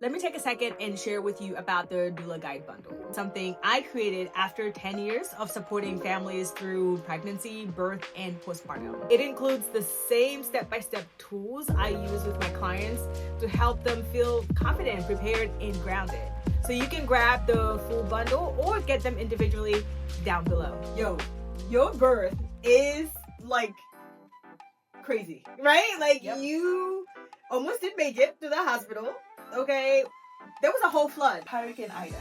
Let me take a second and share with you about the Doula Guide Bundle, something I created after 10 years of supporting families through pregnancy, birth, and postpartum. It includes the same step-by-step tools I use with my clients to help them feel confident, prepared, and grounded. So you can grab the full bundle or get them individually down below. Yo, your birth is like crazy, right? Like you almost didn't make it to the hospital. Okay, there was a whole flood. Hurricane Ida.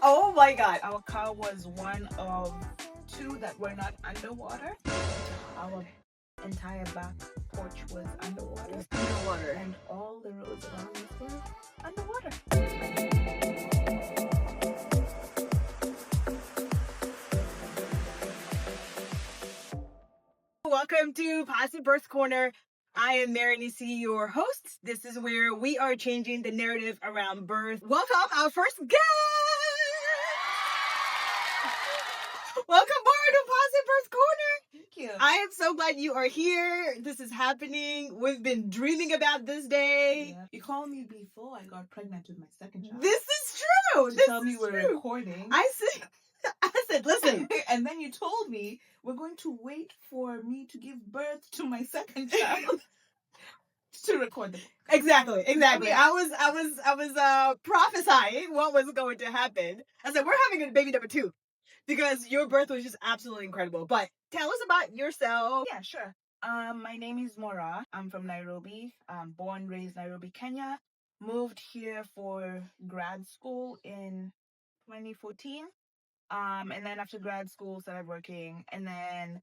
Oh my God. Our car was one of two that were not underwater. Our entire back porch was underwater. And all the roads around us were underwater. Welcome to Positive Birth Corner. I am Marinisi, your host. This is where we are changing the narrative around birth. Welcome our first guest. Welcome aboard to Positive Birth Corner. Thank you. I am so glad you are here. This is happening. We've been dreaming about this day. Yeah. You called me before I got pregnant with my second child. This is true. To This tell me is we're true. recording. I said, listen. And then you told me we're going to wait for me to give birth to my second child to record the podcast. Exactly. I was prophesying what was going to happen. I said, we're having a baby number 2 because your birth was just absolutely incredible. But tell us about yourself. Yeah, sure. My name is Moraa. I'm from Nairobi. Born, raised Nairobi, Kenya. Moved here for grad school in 2014. And then after grad school, started working, and then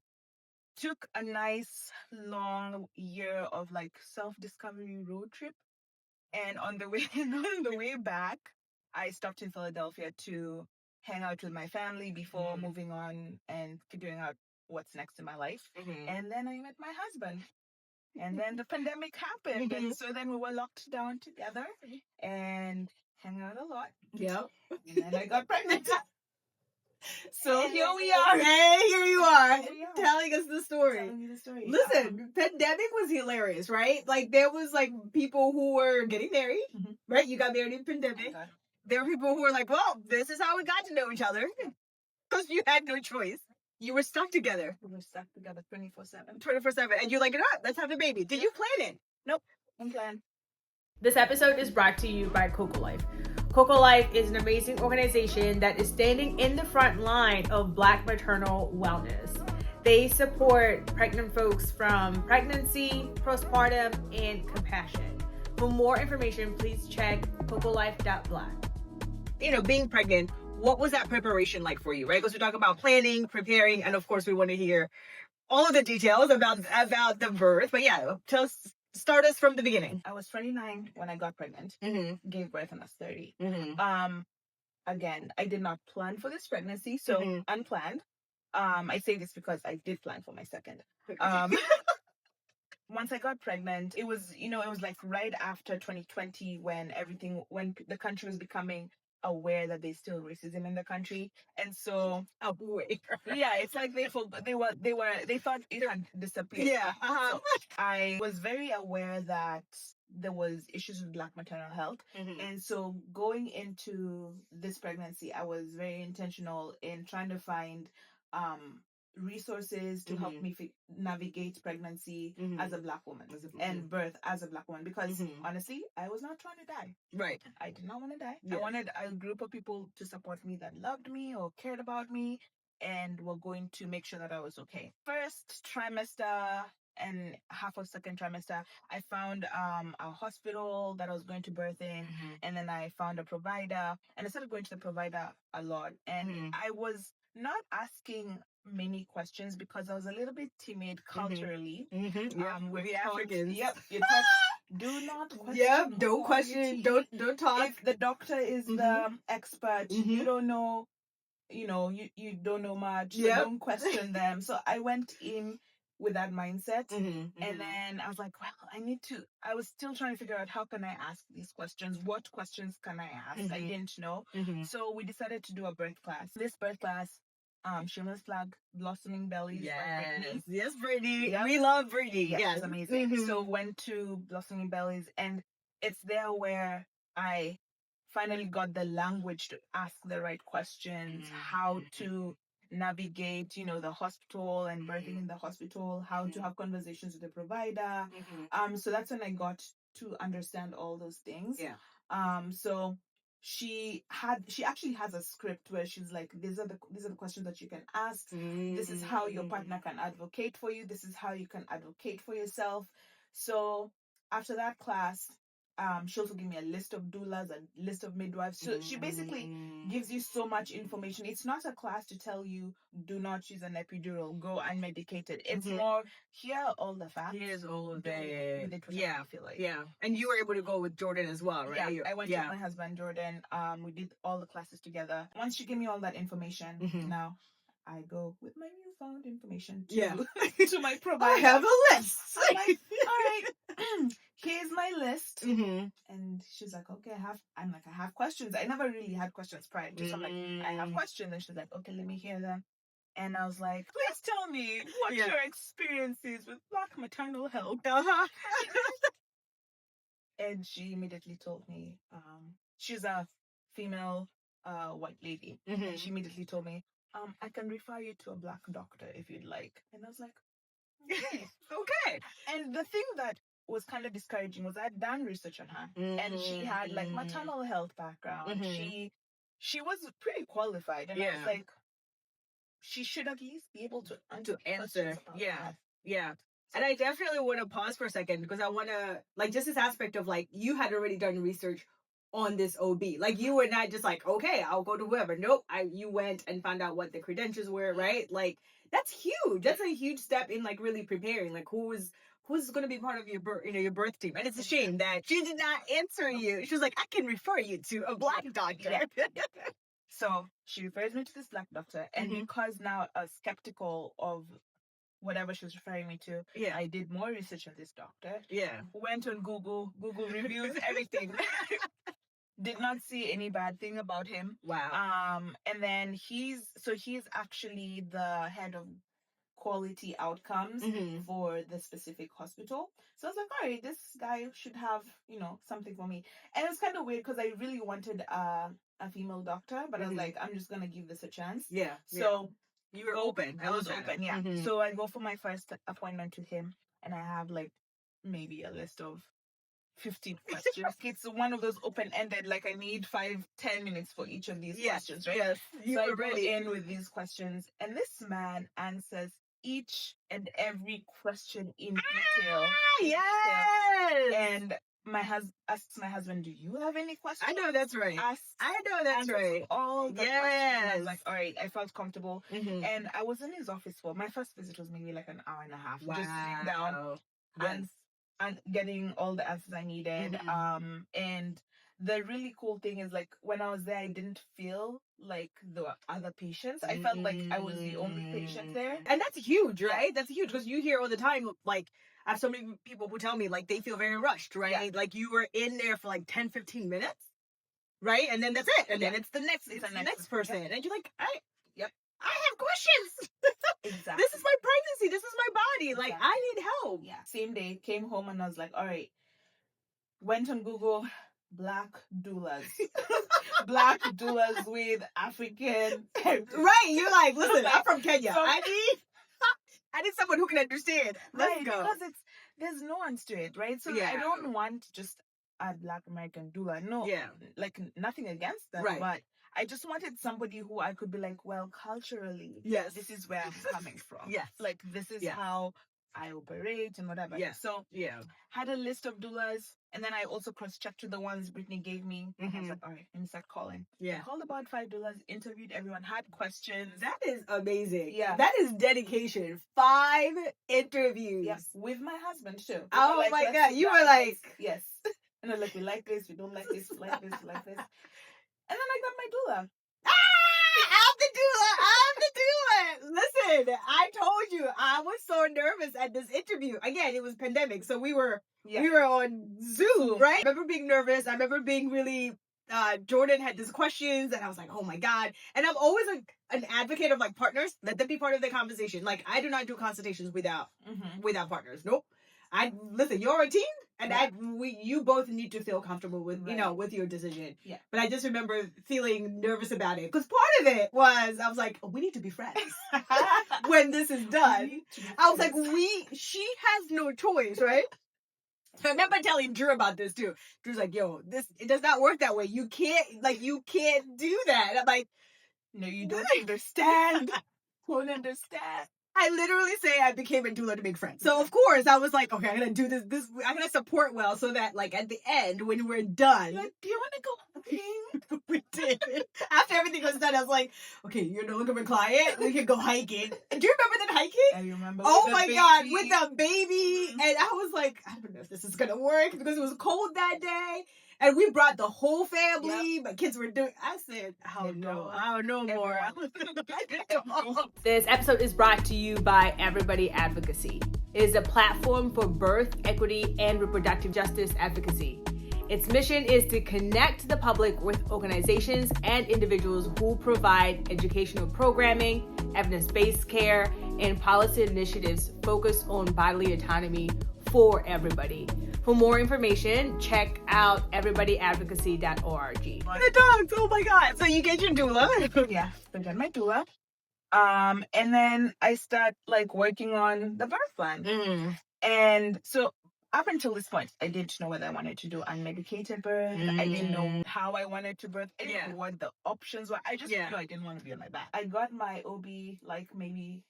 took a nice long year of like self-discovery road trip. And on the way back, I stopped in Philadelphia to hang out with my family before moving on and figuring out what's next in my life. And then I met my husband. And then the pandemic happened. And so then we were locked down together and hang out a lot. Yep. And then I got pregnant. So And here we are. Hey, here you are. Telling us the story. Telling you the story. Listen, pandemic was hilarious, right? Like there was like people who were getting married, right? You got married in pandemic. Okay. There were people who were like, well, this is how we got to know each other. Because you had no choice. You were stuck together. We were stuck together 24/7. 24/7. And you're like, all right, let's have a baby. Did you plan it? Nope. Unplanned. This episode is brought to you by Coco Life. Coco Life is an amazing organization that is standing in the front line of Black maternal wellness. They support pregnant folks from pregnancy, postpartum, and compassion. For more information, please check cocolife.black. You know, being pregnant, what was that preparation like for you, right? Because we talk about planning, preparing, and of course we want to hear all of the details about the birth. But yeah, start us from the beginning. I was 29 when I got pregnant. Gave birth when I was 30. Again, I did not plan for this pregnancy, so unplanned. I say this because I did plan for my second. Once I got pregnant, it was like right after 2020 when the country was becoming aware that there's still racism in the country, and so yeah, it's like they thought it had disappeared. Yeah. So I was very aware that there was issues with Black maternal health, and so going into this pregnancy, I was very intentional in trying to find resources to help me navigate pregnancy as a Black woman and birth as a Black woman, because honestly, I was not trying to die. Right. I did not want to die. I wanted a group of people to support me that loved me or cared about me and were going to make sure that I was okay. First trimester and half of second trimester, I found a hospital that I was going to birth in, and then I found a provider, and I started going to the provider a lot, and I was not asking many questions because I was a little bit timid culturally. With the Africans. Yep. You're taught, do not question. Yep. Don't question. Don't talk. If the doctor is the expert, you don't know. You don't know much. So don't question them. So I went in with that mindset, and then I was like, well, I was still trying to figure out how can I ask these questions. What questions can I ask? I didn't know. So we decided to do a birth class. This birth class, Shameless Flag, Blossoming Bellies. Yes, Brittany. Yep. We love Brittany. Yes, it's amazing. So went to Blossoming Bellies, and it's there where I finally got the language to ask the right questions, how to navigate, the hospital and birthing in the hospital, how to have conversations with the provider. So that's when I got to understand all those things. Yeah. So she actually has a script where she's like, these are the questions that you can ask. This is how your partner can advocate for you. This is how you can advocate for yourself. So after that class, she also gave me a list of doulas, a list of midwives. So she basically gives you so much information. It's not a class to tell you, do not use an epidural, go unmedicated. It's more, here are all the facts. Here's all of Do it. with it whatever you feel like. Yeah. And you were able to go with Jordan as well, right? Yeah, I went with my husband, Jordan. We did all the classes together. Once she gave me all that information, now I go with my newfound information to my provider. I have a list. I'm like, all right, here's my list. And she's like, okay, I have questions. I never really had questions prior to, so I'm like, I have questions. And she's like, okay, let me hear them. And I was like, please tell me what your experience is with Black maternal health. And she immediately told me, she's a female white lady. And she immediately told me, I can refer you to a Black doctor if you'd like. And I was like, okay. Okay. And the thing that was kind of discouraging was I'd done research on her, and she had like maternal health background. She was pretty qualified, and I was like, she should at least be able to answer. Yeah. And I definitely want to pause for a second because I want to, like, just this aspect of, like, you had already done research on this OB. Like, you were not just like, okay, I'll go to whoever. Nope. You went and found out what the credentials were, right? Like, that's huge. That's a huge step in, like, really preparing. Like, who's going to be part of your birth team? And it's a shame that she did not answer you. She was like, I can refer you to a Black doctor. So she refers me to this Black doctor. And because now I was skeptical of whatever she was referring me to, I did more research on this doctor. Went on Google reviews, everything. Did not see any bad thing about him. Wow. And then he's actually the head of quality outcomes for the specific hospital. So I was like, all right, this guy should have, something for me. And it was kind of weird because I really wanted a female doctor, but I was like, I'm just gonna give this a chance. So you were open. I was open, yeah. So I go for my first appointment with him, and I have like maybe a list of 15 questions. It's one of those open-ended, like I need 5-10 minutes for each of these questions, right? Yes. So I go in with these questions, and this man answers each and every question in detail. Yes. And asks my husband, do you have any questions? I know that's right. Right. All the questions. I was like, all right, I felt comfortable. And I was in his office for my first visit was maybe like an hour and a half. Wow. Just sitting down and getting all the answers I needed. And the really cool thing is, like, when I was there, I didn't feel like the other patients. I felt like I was the only patient there. And that's huge, right? That's huge because you hear all the time, like, I have so many people who tell me, like, they feel very rushed, right? Like, you were in there for like 10-15 minutes, right? And then that's it. And then it's the next person. And you're like, I have questions. Exactly. This is my pregnancy. This is my body. Like, I need help. Same day, came home and I was like, all right. Went on Google, Black doulas. Black doulas with African. Right. You're like, listen, I'm from Kenya. I need someone who can understand. Let's go. Because there's nuance to it, right? So I don't want just a Black American doula. No. Like, nothing against them. Right. But I just wanted somebody who I could be like, well, culturally, this is where I'm coming from. Like, this is how I operate and whatever. So had a list of doulas, and then I also cross-checked with the ones Brittany gave me. I was like, all right, let me start calling. I called about 5 doulas, interviewed everyone, had questions. That is amazing. That is dedication. 5 interviews. With my husband too. Oh my God. You were like, yes. And I'm like, we like this, we don't like this, we like this, we like this. And then I got my doula. I'm the doula. Listen, I told you I was so nervous at this interview. Again, it was pandemic, so we were on Zoom, right? I remember being nervous. I remember being really. Jordan had these questions, and I was like, "Oh my God!" And I'm always an advocate of, like, partners. Let them be part of the conversation. Like, I do not do consultations without partners. Nope. Listen. You're a team. And you both need to feel comfortable with, with your decision. Yeah. But I just remember feeling nervous about it. Because part of it was, I was like, oh, we need to be friends. When this is done. I was like, she has no choice, right? So I remember telling Drew about this too. Drew's like, yo, it does not work that way. You can't do that. I'm like, no, you don't understand. Don't understand. I literally say I became a doula to make friends. So of course I was like, okay, I'm gonna do this. I'm gonna support well so that like at the end when we're done. Like, do you want to go hiking? We did. After everything was done, I was like, okay, you're no longer a client. We can go hiking. Do you remember that hiking? I remember. Oh my God, with the baby. And I was like, I don't know if this is gonna work because it was cold that day. And we brought the whole family. Yep. My kids were doing. I said, I don't know more. This episode is brought to you by Everybody Advocacy. It is a platform for birth, equity, and reproductive justice advocacy. Its mission is to connect the public with organizations and individuals who provide educational programming, evidence-based care, and policy initiatives focused on bodily autonomy for everybody. For more information, check out everybodyadvocacy.org. The dogs, oh my God. So you get your doula. Yeah, I got my doula. And then I start like working on the birth plan. And so up until this point, I didn't know whether I wanted to do unmedicated birth. I didn't know how I wanted to birth. I didn't know what the options were. I just knew I didn't want to be on my back. I got my OB like maybe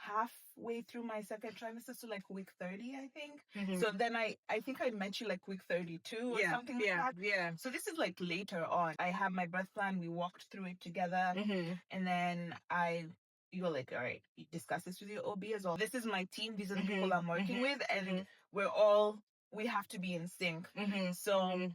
halfway through my second trimester, so like week 30, I think. So then I think I met you like week 32 or something like that. Yeah. So this is like later on. I have my birth plan. We walked through it together. And then you were like, all right, you discuss this with your OB as well. This is my team. These are the people I'm working with. And we have to be in sync. So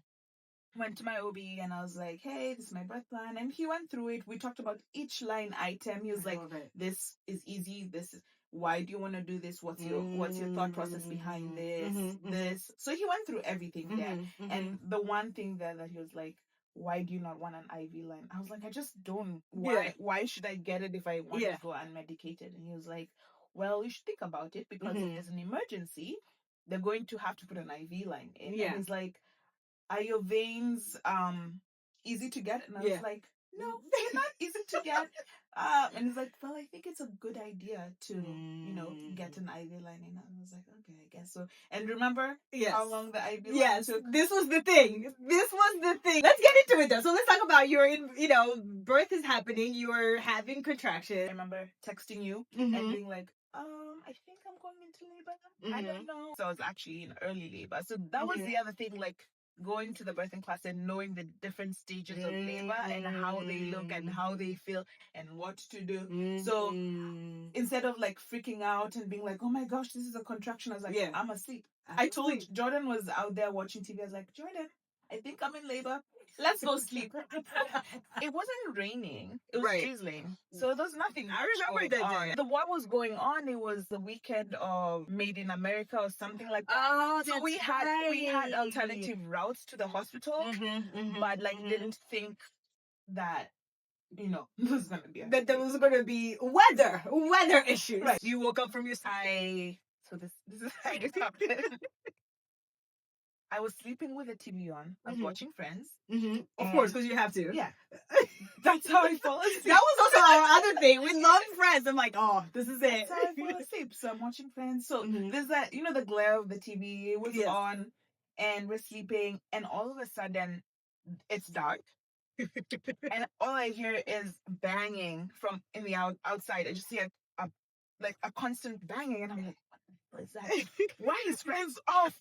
went to my OB and I was like, hey, this is my birth plan. And he went through it. We talked about each line item. He was like, this is easy. This is, why do you want to do this? What's your thought process behind this? So he went through everything there. And the one thing there that he was like, why do you not want an IV line? I was like, I just don't. Why should I get it if I want to go unmedicated? And he was like, well, you should think about it because if there's an emergency, they're going to have to put an IV line in. And he's like, are your veins easy to get? And I was like, no, they're not easy to get. And he's like, well, I think it's a good idea to, get an IV line in. And I was like, okay, I guess so. And remember how long the IV line took? This was the thing. Let's get into it though. So let's talk about birth is happening. You're having contractions. I remember texting you and being like, I think I'm going into labor. I don't know. So I was actually in early labor. So that was the other thing, like, going to the birthing class and knowing the different stages of labor and how they look and how they feel and what to do. So instead of like freaking out and being like, oh my gosh, this is a contraction, I was like, I'm asleep. I told Jordan was out there watching TV. I was like, Jordan, I think I'm in labor. Let's go sleep. It wasn't raining. It was drizzling. So there was nothing. I remember that day. What was going on, it was the weekend of Made in America or something like that. Oh, so we had alternative routes to the hospital, but like didn't think that there was gonna be there was gonna be weather issues. Right. You woke up from your so this is how this happened. I was sleeping with the TV on. I was watching Friends. Of course, because you have to. Yeah. That's how I fall asleep. That was also our other thing. We love Friends. I'm like, oh, this is it. That's how I fall asleep. So I'm watching Friends. So there's that, the glare of the TV. It was on and we're sleeping. And all of a sudden, it's dark. And all I hear is banging from in the outside. I just see a constant banging. And I'm like, what is that? Why is Friends off?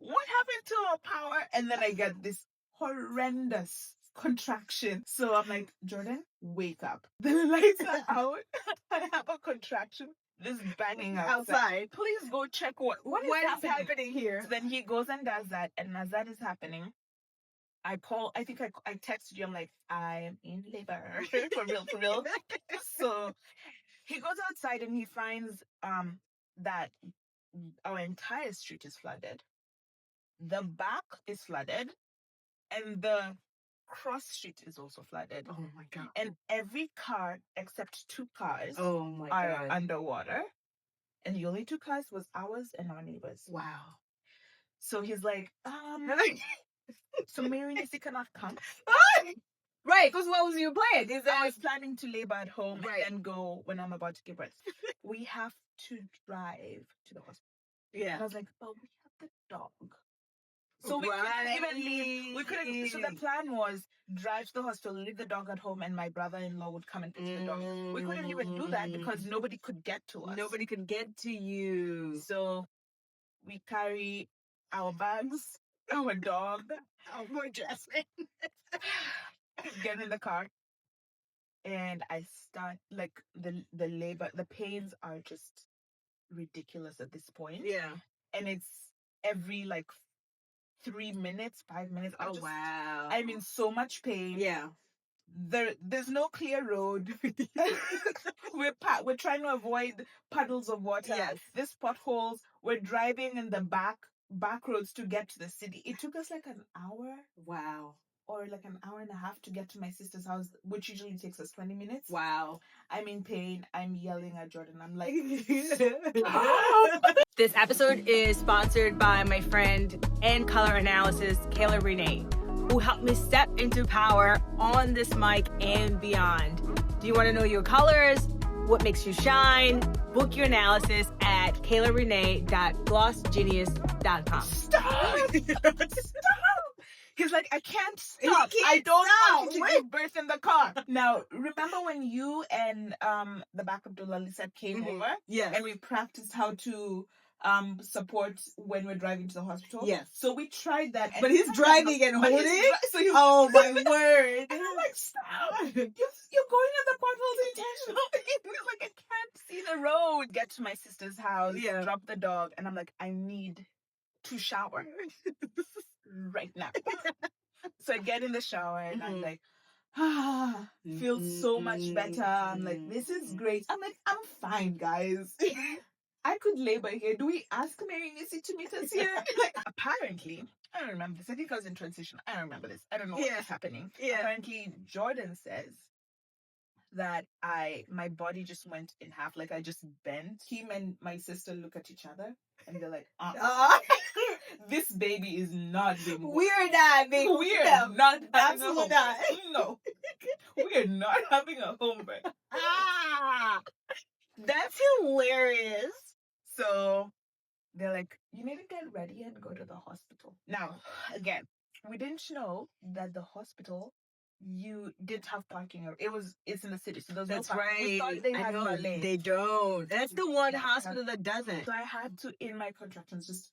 What happened to our power? And then I get this horrendous contraction. So I'm like, Jordan, wake up. The lights are out. I have a contraction. This banging outside. Please go check what is happening here. So then he goes and does that. And as that is happening, I think I texted you. I'm like, I'm in labor. For real. So he goes outside and he finds that our entire street is flooded. The back is flooded, and the cross street is also flooded. Oh my God. And every car except 2 cars are underwater. And the only 2 cars was ours and our neighbors. Wow. So he's like, so Mary Nisi cannot come. Right, because what was your plan? I was planning to labor at home Right. and then go when I'm about to give birth. We have to drive to the hospital. Yeah. And I was like, but we have the dog. So we couldn't even leave. We couldn't. So the plan was drive to the hospital, leave the dog at home, and my brother-in-law would come and pick the dog. We couldn't even do that because nobody could get to us. Nobody could get to you. So we carry our bags, our dog, Oh, poor Jasmine. get in the car, and I start like the labor. The pains are just ridiculous at this point. Yeah. And it's every like 3 minutes, 5 minutes. Oh, wow. I'm in so much pain. Yeah. There's no clear road. We're trying to avoid puddles of water. Yes. There's potholes. We're driving in the back roads to get to the city. It took us like an hour. Wow. Or like an hour and a half to get to my sister's house, which usually takes us 20 minutes. Wow. I'm in pain. I'm yelling at Jordan. I'm like, This episode is sponsored by my friend and color analysis, Kayla Renee, who helped me step into power on this mic and beyond. Do you want to know your colors? What makes you shine? Book your analysis at kaylarenee.glossgenius.com. Stop! He's like, I can't stop. I don't want you to give birth in the car. Now, remember when you and the backup doula Lisa came over? Yes. And we practiced how to support when we're driving to the hospital? Yes. So we tried that. But he's driving and holding? Oh, my word. And I'm like, stop. You're going in the potholes intentionally. He's like, I can't see the road. Get to my sister's house, drop the dog. And I'm like, I need to shower. Right now. So I get in the shower and I'm like, feels so much better. I'm like, this is great. I'm like, I'm fine, guys. I could labor here. Do we ask Mary Nisi to meet us here? Like, apparently, I don't remember this. I think I was in transition. I don't remember this. I don't know what's happening. Yeah. Apparently, Jordan says that my body just went in half. Like I just bent. Him and my sister look at each other and they're like, this baby is not being born. We're not being born. We are not having a home Absolutely not. birth. No. We are not having a home birth. That's hilarious. So they're like, you need to get ready and go to the hospital. Now, again, we didn't know that the hospital, you didn't have parking. It's in the city, so there's That's no parking. right. We thought they had valet. They don't. That's the one hospital that doesn't. So I had to, in my contractions, just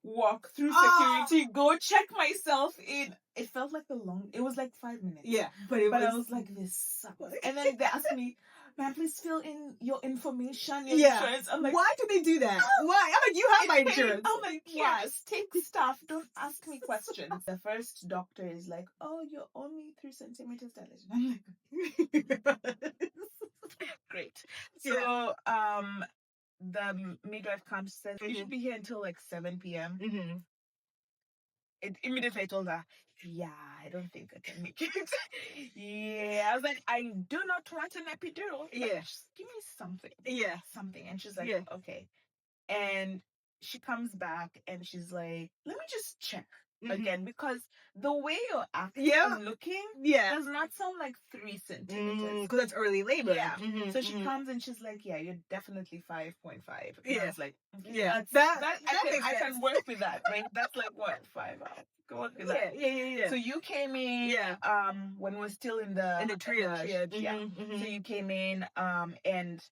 walk through security, go check myself in. It felt like it was like 5 minutes. Yeah. But I was like, this sucks. And then they asked me, man, please fill in your information, your insurance. I'm like, why do they do that? Why? I'm like, you have my insurance. I'm like, yes, take stuff. Don't ask me questions. The first doctor is like, oh, you're only 3 centimeters dilated. I'm like, great. So, the midwife comes, says, you should be here until like 7 p.m. Immediately I told her, yeah, I don't think I can make it. Yeah, I was like, I do not want an epidural. Yeah, just give me something. Yeah, something. And she's like, okay. And she comes back and she's like, let me just check again, because the way you're acting and looking does not sound like 3 centimeters. Because that's early labor. Yeah. So she comes and she's like, yeah, you're definitely 5.5. And I was like, okay, I can work with that, right? That's like what, 5 hours. Go work with that. Yeah. So you came in when we're still in the triage. So you came in and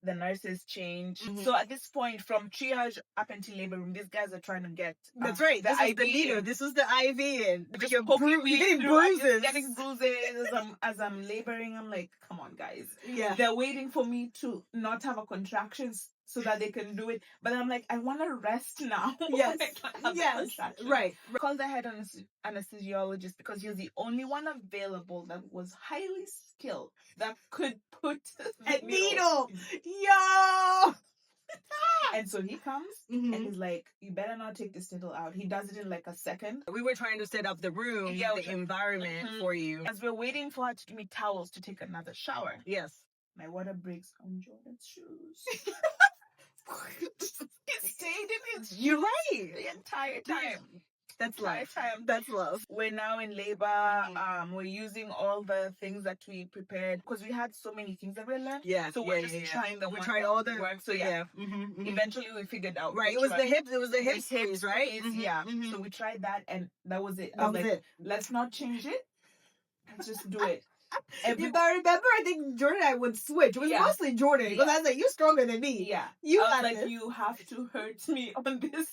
the nurses change. So at this point, from triage up until labor room, these guys are trying to get that's right. The this IV is the needle. This was the IV in. Just you're getting bruises. Getting bruises as I'm laboring. I'm like, come on, guys. Yeah. They're waiting for me to not have a contraction so that they can do it. But I'm like, I want to rest now. Yes. Right. Called the head anesthesiologist because he was the only one available that was highly skilled that could put a needle. Yo! And so he comes and he's like, you better not take this needle out. He does it in like a second. We were trying to set up the room, the environment for you. As we're waiting for her to give me towels to take another shower. Yes. My water breaks on Jordan's shoes. He stayed in his You're right. the entire time. That's Entire love. time. That's love. We're now in labor. Mhm. We're using all the things that we prepared because we had so many things that we learned. Yeah. So we're just trying the We're one trying that all the work. So yeah. Mhm. Eventually we figured out. Right. It which was the one. hips. It was the hip The squeeze, right? squeeze, yeah. So we tried that and that was it. I That was was like, it. let's not change it. Let's just do it. If I remember, I think Jordan and I would switch. It was mostly Jordan because I was like, "You're stronger than me." Yeah. You I was got like, this. you have to hurt me on this.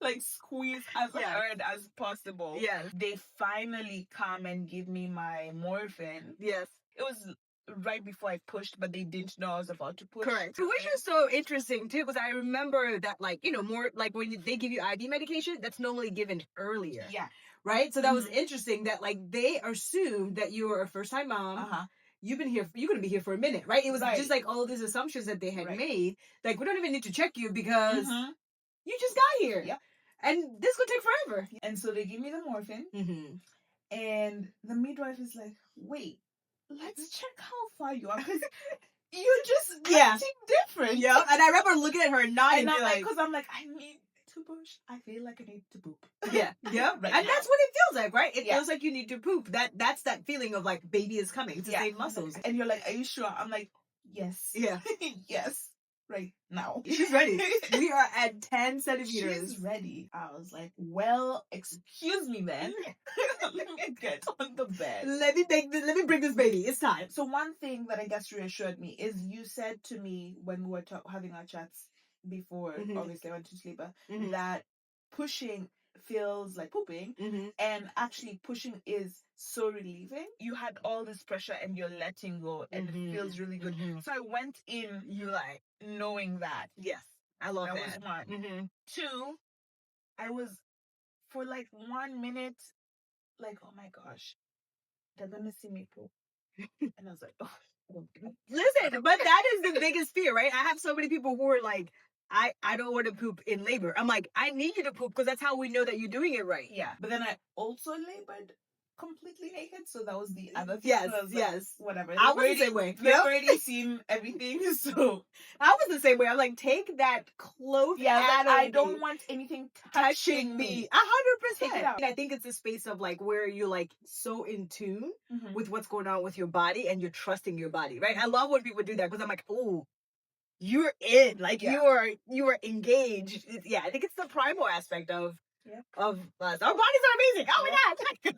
Like squeeze as hard as possible. Yes. They finally come and give me my morphine. Yes. It was right before I pushed, but they didn't know I was about to push. Correct. Which is so interesting too, because I remember that, like, more like when they give you IV medication, that's normally given earlier. Yeah. Right. So that was interesting that like they assumed that you were a first time mom. You're going to be here for a minute, right? It was just like all these assumptions that they had made. Like, we don't even need to check you because you just got here. Yep. And this could take forever. And so they give me the morphine. And the midwife is like, wait, let's check how far you are. Because you're just acting different. Yeah. And I remember looking at her and nodding. And I'm like, because I'm like, I need to push. I feel like I need to poop. Yeah. Yeah. Right and now. that's what it feels like, right? It feels like you need to poop. That's that feeling of like baby is coming. It's the same muscles. And you're like, are you sure? I'm like, yes. Yeah. Yes. Right now. She's ready. We are at 10 centimeters. She's ready. I was like, well, excuse me then. Let me get on the bed. Let me bring this baby. It's time. So one thing that I guess reassured me is you said to me when we were having our chats before, obviously I went to sleep, that pushing feels like pooping, and actually pushing is so relieving. You had all this pressure and you're letting go, and it feels really good. So I went in, you like knowing that. Yes, I love that. That was one. Two, I was for like 1 minute, like, oh my gosh, they're gonna see me poop, and I was like, oh. Listen, but that is the biggest fear, right? I have so many people who are like, I don't want to poop in labor. I'm like, I need you to poop because that's how we know that you're doing it right. Yeah. But then I also labored completely naked, so that was the other thing. Yes, so yes. Whatever. I was the same way. They've already seen everything, so I was the same way. I'm like, take that close out of I me. don't want anything touching me. 100%. I think it's a space of like where you're like so in tune with what's going on with your body and you're trusting your body, right? I love when people do that because I'm like, oh, you're in, like you are engaged. Yeah, I think it's the primal aspect of us. Our bodies are amazing. Oh my god!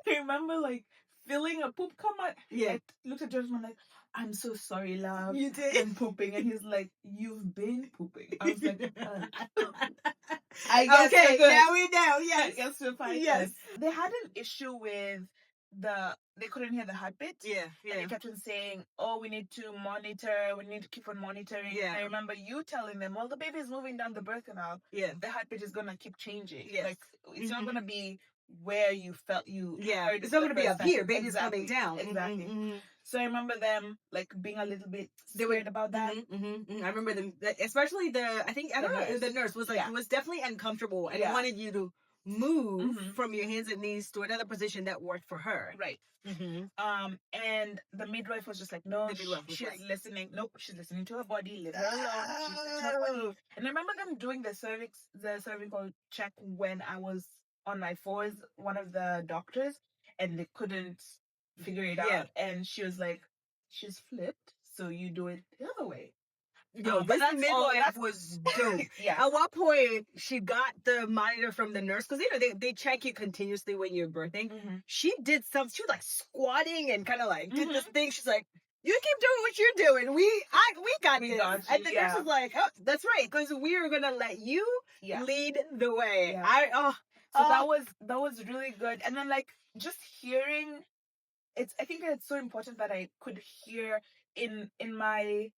I remember like feeling a poop come out. Yeah, I looked at George and I'm like, I'm so sorry, love. You did. And pooping, and he's like, you've been pooping. I was like, I guess okay, now we know. Yes, I guess we're fine. Yes, they had an issue with they couldn't hear the heartbeat. Yeah. And they kept on saying, oh, we need to monitor, we need to keep on monitoring. Yeah. And I remember you telling them, well, the baby is moving down the birth canal. Yeah. The heartbeat is gonna keep changing. Yes. Like it's not gonna be where you felt you heard it's not gonna be up here. Baby's exactly. coming down. Exactly. So I remember them like being a little bit worried about that. I remember them, especially the nurse was like, it was definitely uncomfortable and wanted you to move from your hands and knees to another position that worked for her. Right. And the midwife was just like, no, she's listening. Nope, she's listening to her body. Leave her alone. She's listening to her body. And I remember them doing the cervical check when I was on my fours, one of the doctors, and they couldn't figure it out. And she was like, she's flipped, so you do it the other way. Yo, this midwife was dope. At what point she got the monitor from the nurse, because they check you continuously when you're birthing. She did some. She was like squatting and kind of like did this thing. She's like, "You keep doing what you're doing. We got this." And the nurse was like, "Oh, that's right, because we are gonna let you lead the way." So that was really good. And then like just hearing, I think that it's so important that I could hear in my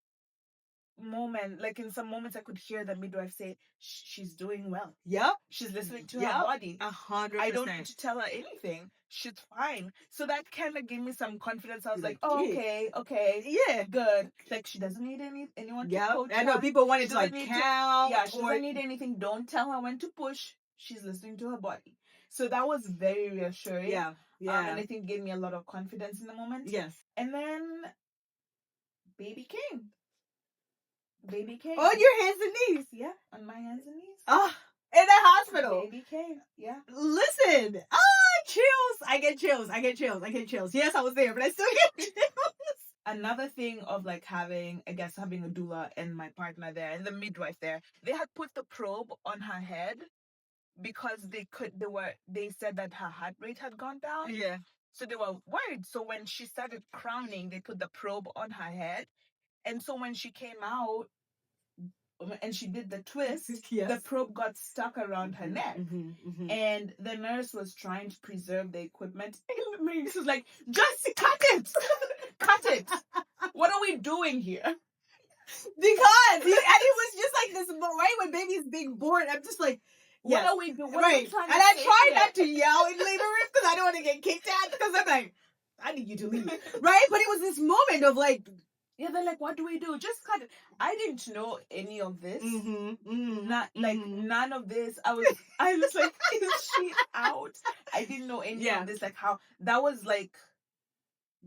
moment, like in some moments I could hear the midwife say, she's doing well. Yep. She's listening to her body. 100%. I don't need to tell her anything. She's fine. So that kind of gave me some confidence. I was like, oh, okay. Yeah. Good. Like she doesn't need anyone to coach her. I know people wanted to like count. She doesn't need anything. Don't tell her when to push. She's listening to her body. So that was very reassuring. Yeah. And I think gave me a lot of confidence in the moment. Yes. And then baby came. Baby came. On your hands and knees. Yeah, on my hands and knees. Oh, in the hospital. Baby came. Yeah. Listen. Chills. I get chills. Yes, I was there, but I still get chills. Another thing of like having a doula and my partner there and the midwife there, they had put the probe on her head because they said that her heart rate had gone down. Yeah. So they were worried. So when she started crowning, they put the probe on her head. And so when she came out and she did the twist, yes. the probe got stuck around her neck. And the nurse was trying to preserve the equipment. She was like, just cut it! Cut it! What are we doing here? Because, and it was just like this, right? When baby's being born, I'm just like, what are we doing? Right. And I try not to yell in labor room because I don't want to get kicked out because I'm like, I need you to leave. Right? But it was this moment of like, yeah, they're like, what do we do? Just cut it. I didn't know any of this. None of this. I was like, is she out? I didn't know any of this. Like how that was like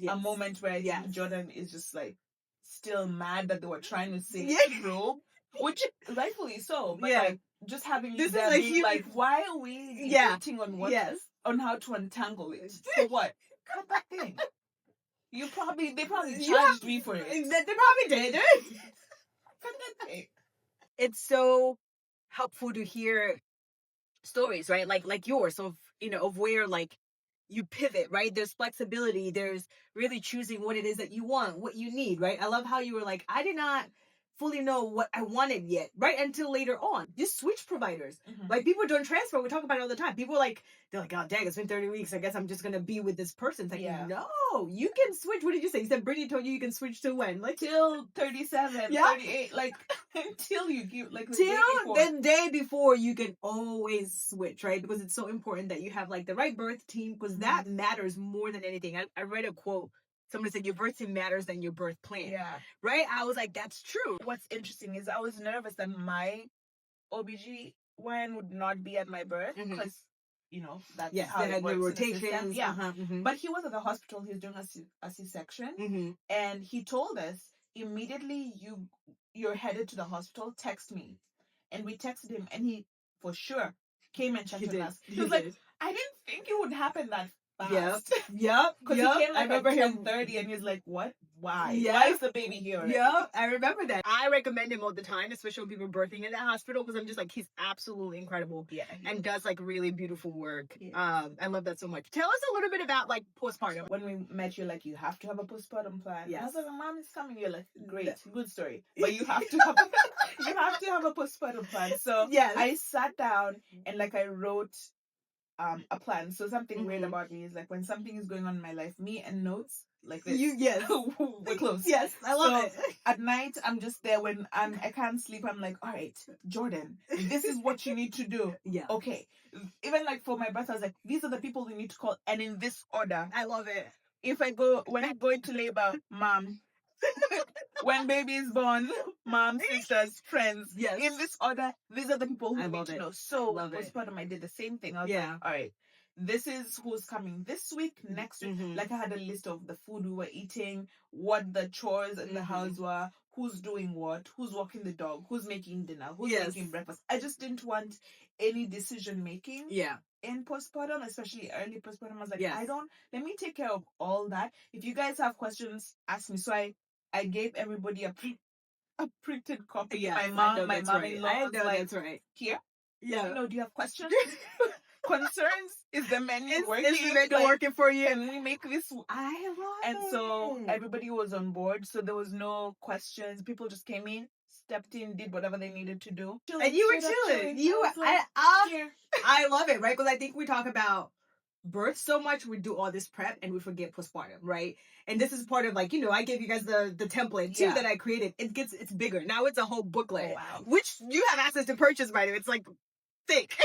a moment where I think Jordan is just like still mad that they were trying to save the probe, which rightfully so. But like just having this there being like, why are we debating on what on how to untangle it? For what? Cut that thing. They probably charged me for it. They probably did. It's so helpful to hear stories, right? Like yours of, of where like you pivot, right? There's flexibility. There's really choosing what it is that you want, what you need, right? I love how you were like, I did not fully know what I wanted yet, right? Until later on. Just switch providers. Like people don't transfer. We talk about it all the time. People they're like, oh dang, it's been 30 weeks. I guess I'm just gonna be with this person. It's like, no, you can switch. What did you say? You said Brittany told you can switch to when? Like till 37, 38, like until you give like the day before you can always switch, right? Because it's so important that you have like the right birth team, because that matters more than anything. I read a quote. Somebody said your birth team matters than your birth plan. Yeah. Right? I was like, that's true. What's interesting is I was nervous that my OBGYN would not be at my birth because, that's how it works. The rotations. Yeah. But he was at the hospital. He was doing a C-section. And he told us, immediately you're headed to the hospital, text me. And we texted him and he, for sure, came and checked on us. He was like, I didn't think it would happen that fast. Yep. Because he came like at 10:30 and he's like, what? Why? Why is the baby here? Yep. I remember that. I recommend him all the time, especially when people are birthing in the hospital, because I'm just like, he's absolutely incredible. Yeah. And does like really beautiful work. Yeah. I love that so much. Tell us a little bit about like postpartum. When we met, you're like, you have to have a postpartum plan. Yes. I was like, my mom is coming. You're like, great, good story. But you have to have a postpartum plan. So I sat down and like I wrote a plan. So something weird about me is like when something is going on in my life, me and notes like this. We're close. Yes, I love it. At night, I'm just there when I can't sleep. I'm like, all right, Jordan, this is what you need to do. Yeah. Okay. Even like for my birth, I was like, these are the people we need to call, and in this order. I love it. When I go into labor, mom. When baby is born, mom, sisters, friends. Yes. In this order, these are the people who need to know. So postpartum, I did the same thing. I was like, all right, this is who's coming this week, next week. Like I had a list of the food we were eating, what the chores in the house were, who's doing what, who's walking the dog, who's making dinner, who's making breakfast. I just didn't want any decision making. Yeah. In postpartum, especially early postpartum, I was like, let me take care of all that. If you guys have questions, ask me. So I gave everybody a printed copy. Yeah, my mom-in-law was like, that's right. Here. Yeah. Do you have questions? Concerns? Is the menu working? Is the menu working for you? Can we make this? I love it. And so everybody was on board. So there was no questions. People just came in, stepped in, did whatever they needed to do. And you were chilling. I love it, right? Because I think we talk about birth so much, we do all this prep and we forget postpartum, right? And this is part of like, I gave you guys the template too that I created. It's bigger. Now it's a whole booklet, which you have access to purchase, by the way. It's like thick.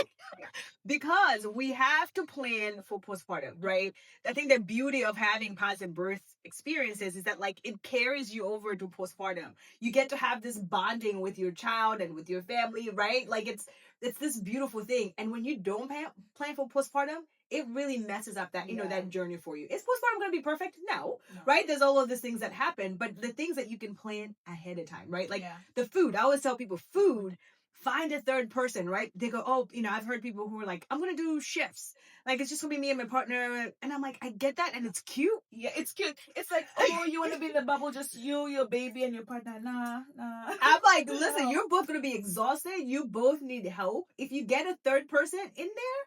Because we have to plan for postpartum, right? I think the beauty of having positive birth experiences is that like it carries you over to postpartum. You get to have this bonding with your child and with your family, right? Like it's this beautiful thing. And when you don't plan for postpartum, it really messes up that, Yeah. that journey for you. Is postpartum going to be perfect? No, No. right? There's all of these things that happen, but the things that you can plan ahead of time, right? Like Yeah. the food. I always tell people food, find a third person, right? They go, oh, I've heard people who are like, I'm going to do shifts. Like, it's just going to be me and my partner. And I'm like, I get that. And it's cute. Yeah, it's cute. It's like, oh, you want to be in the bubble, just you, your baby, and your partner. Nah. I'm like, listen, No. you're both going to be exhausted. You both need help. If you get a third person in there,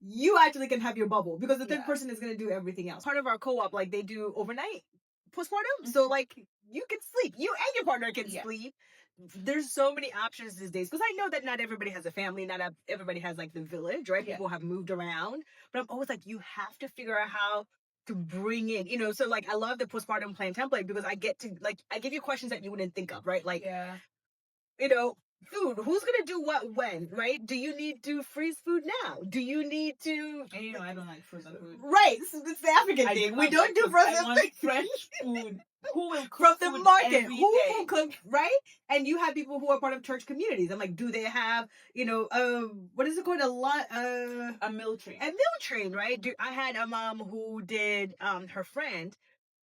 you actually can have your bubble because the third person is going to do everything else. Part of our co-op, like they do overnight postpartum. So like you can sleep. You and your partner can sleep. There's so many options these days because I know that not everybody has a family. Not everybody has like the village, right? People have moved around. But I'm always like, you have to figure out how to bring in, so like I love the postpartum plan template because I get to like, I give you questions that you wouldn't think of, right? Like, food, who's gonna do what when, right? Do you need to freeze food now? Do you need to And I don't like frozen food. Right, so it's the African thing. We don't do frozen food. Fresh food. Who will From cook the food market? every Who day? will cook, right? And you have people who are part of church communities. I'm like, do they have, what is it called? A meal train. A meal train, right? I had a mom who did, her friend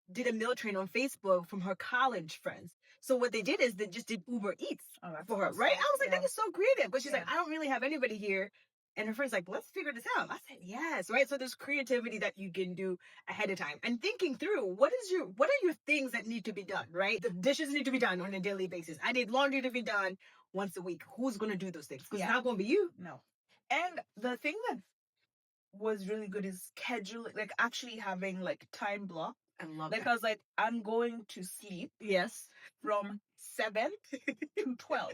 did a meal train on Facebook from her college friends. So what they did is they just did Uber Eats for her, right? I was like, that is so creative. But she's like, I don't really have anybody here. And her friend's like, let's figure this out. I said, yes, right? So there's creativity that you can do ahead of time. And thinking through, what are your things that need to be done, right? The dishes need to be done on a daily basis. I need laundry to be done once a week. Who's going to do those things? Because it's not going to be you. No. And the thing that was really good is scheduling, like actually having like time block. I love like that. I was like, I'm going to sleep from 7 to 12.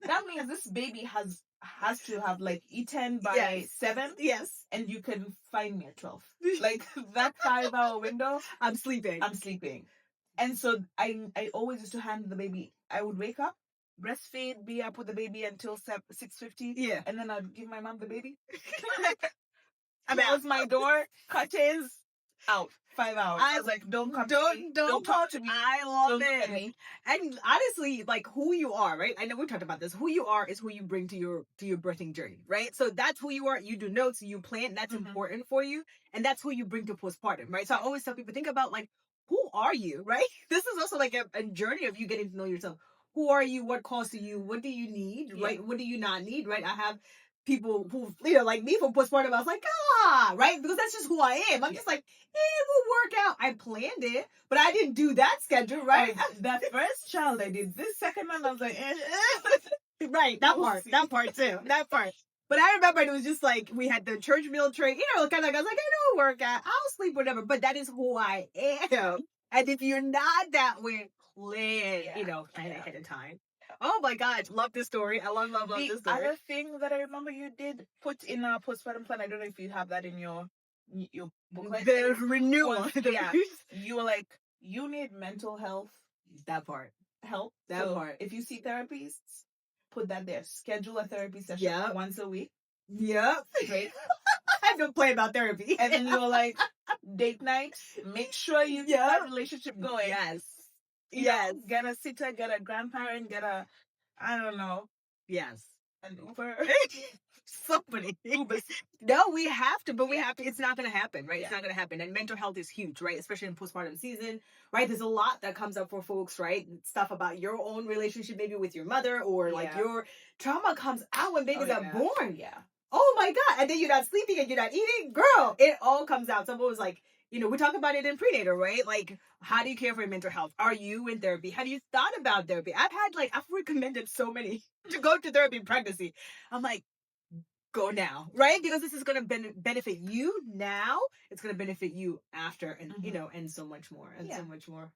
That means this baby has to have like eaten by 7. Yes. And you can find me at 12. Like that 5-hour window, I'm sleeping. And so I always used to hand the baby. I would wake up, breastfeed, be up with the baby until 6:50. Yeah. And then I'd give my mom the baby. Close my door, curtains, out. 5 hours. I was like, don't talk to me. I love it. And honestly, like who you are, right? I know we talked about this. Who you are is who you bring to your birthing journey, right? So that's who you are. You do notes, you plan. That's important for you, and that's who you bring to postpartum, right? So I always tell people, think about like, who are you, right? This is also like a journey of you getting to know yourself. Who are you? What calls to you? What do you need, right? What do you not need, right? I have people who, like me from postpartum, I was like, right? Because that's just who I am. I'm just like, it will work out. I planned it, but I didn't do that schedule, right? That first child I did. This second one, I was like, right. That part too. That part. But I remember it was just like, we had the church meal train, kind of like, I was like, I don't work out. I'll sleep, whatever. But that is who I am. And if you're not that way, plan ahead of time. Oh my God, love this story. I love this story. The other thing that I remember you did put in a postpartum plan, I don't know if you have that in your booklet. The renewal. You were like, you need mental health. That part. Help. That part. If you see therapists, put that there. Schedule a therapy session once a week. Yep. Great. I have to play about therapy. And then you were like, date night. Make sure you get that relationship going. Yes. Get a sitter, get a grandparent, I don't know. Yes. An Uber. Somebody. No, we have to, but it's not going to happen, right? It's not going to happen. And mental health is huge, right? Especially in postpartum season, right? There's a lot that comes up for folks, right? Stuff about your own relationship, maybe with your mother, or like your trauma comes out when babies are born. Yeah. Oh my God. And then you're not sleeping and you're not eating. Girl, it all comes out. Someone was like, we talk about it in prenatal, right? Like, how do you care for your mental health? Are you in therapy? Have you thought about therapy? I've recommended so many to go to therapy in pregnancy. I'm like, go now, right? Because this is going to benefit you now. It's going to benefit you after, and and so much more, so much more.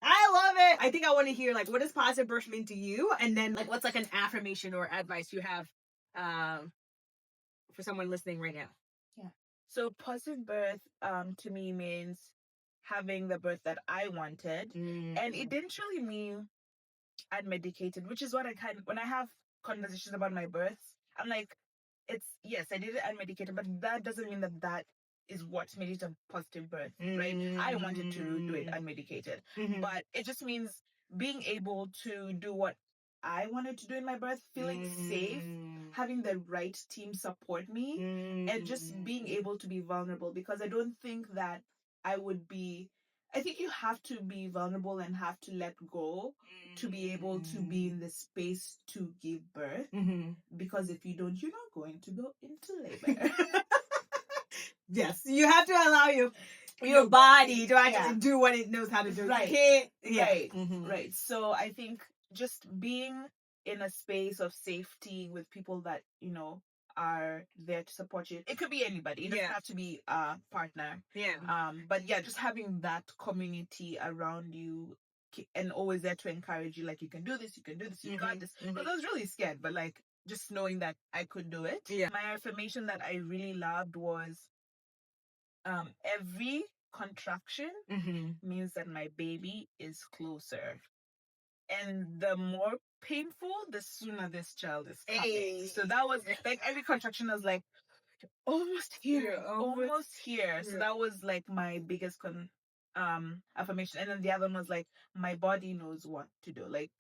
I love it. I think I want to hear, like, what does positive birth mean to you? And then, like, what's like an affirmation or advice you have for someone listening right now? Yeah. So positive birth to me means having the birth that I wanted. And it didn't really mean unmedicated, which is what when I have conversations about my births, I'm like, I did it unmedicated, but that doesn't mean that is what made it a positive birth, right? I wanted to do it unmedicated, but it just means being able to do what I wanted to do in my birth, feeling safe, having the right team support me, and just being able to be vulnerable, because I don't think that I think you have to be vulnerable and have to let go to be able to be in the space to give birth. Because if you don't, you're not going to go into labor. Yes, you have to allow your body to actually do what it knows how to do. Right. You can't, Right. Right. So I think just being in a space of safety with people that, are there to support you. It could be anybody. It doesn't have to be a partner. But yeah, just having that community around you and always there to encourage you, like, you can do this, you can do this, you got this. Because I was really scared, but like just knowing that I could do it. My affirmation that I really loved was every contraction means that my baby is closer. And the more painful, the sooner this child is coming. Hey. So that was like every contraction was like almost here, almost here. So that was like my biggest affirmation. And then the other one was like, my body knows what to do. Like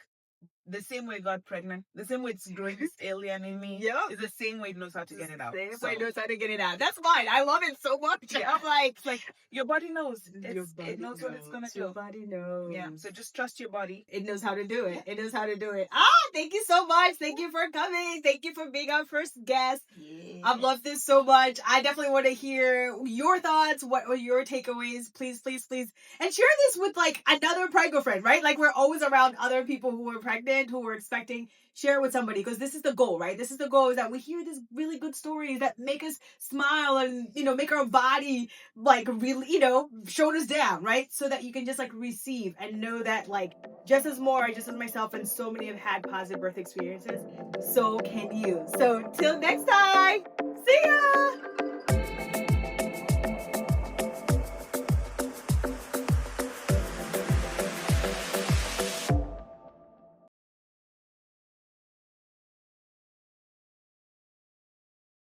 the same way God pregnant, the same way it's growing this alien in me, is the same way it knows how to get it out. Same way it knows how to get it out. That's fine. I love it so much. Yeah. I'm like, it's like your body knows. It knows what it's gonna do. Your body knows. Yeah. So just trust your body. It knows how to do it. It knows how to do it. Thank you so much. Thank you for coming. Thank you for being our first guest. Yeah. I've loved this so much. I definitely want to hear your thoughts. What are your takeaways? Please, please, please. And share this with like another pregnant friend, right? Like we're always around other people who are pregnant, who are expecting. Share it with somebody, because this is the goal, right? This is the goal, is that we hear these really good stories that make us smile and, make our body like really, show us down, right? So that you can just like receive and know that like just as myself and so many have had positive birth experiences, so can you. So till next time, see ya!